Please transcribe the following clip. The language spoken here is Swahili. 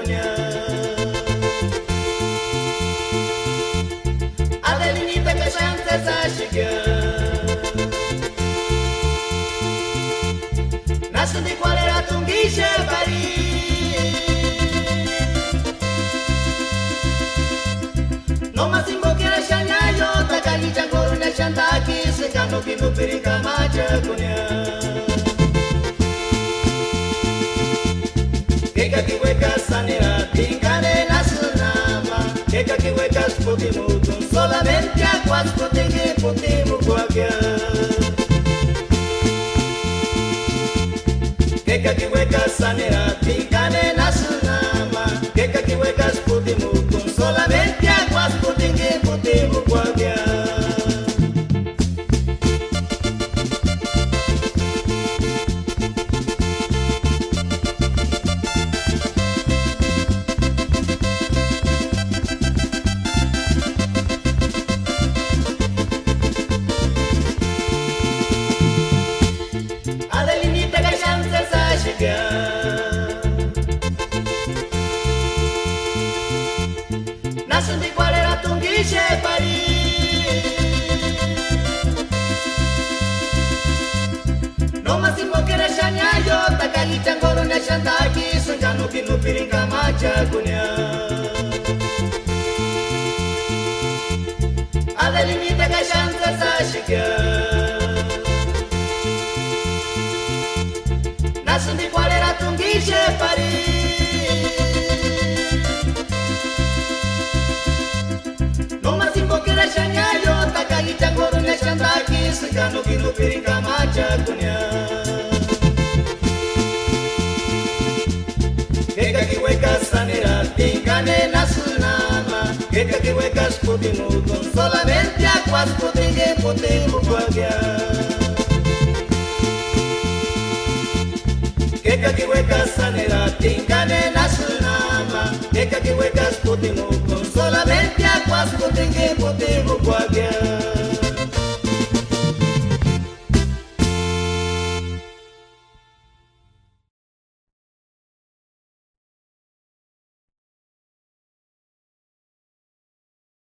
kunya Adelinita kashante zashiga Nasundi kwalera tungishe bari No masimbo kira shanyayo Takagi changoro na shantaki Sekano kinu pirika macha kunya Keka kiweka sanera tingane na sunama Keka kiweka sputimu Tun solamente aquas putingi putimu kwagya Keka kiweka sanera tingane na sunama Keka kiweka sputimu Tun solamente aquas putingi putimu kwagya Nasundi kwalera tungishe pari No masimbo kere shanyayo Takagi changoro na shantaki Sunjano kinu piringa macha kunya Adelinita kashanta sashika Nasundi kwalera tungishe pari No masimbo kira shanyayo Takagi changoro na shantaki Sekano kinu piringa macha kunya Keka kiweka sanera tingane na sunama Keka kiweka sputimu Con solamente aquas putingi putimu kwagya Keka kiweka sanera tingane na sunama Keka kiweka sputimu Con solamente aquas putingi putimu kwagya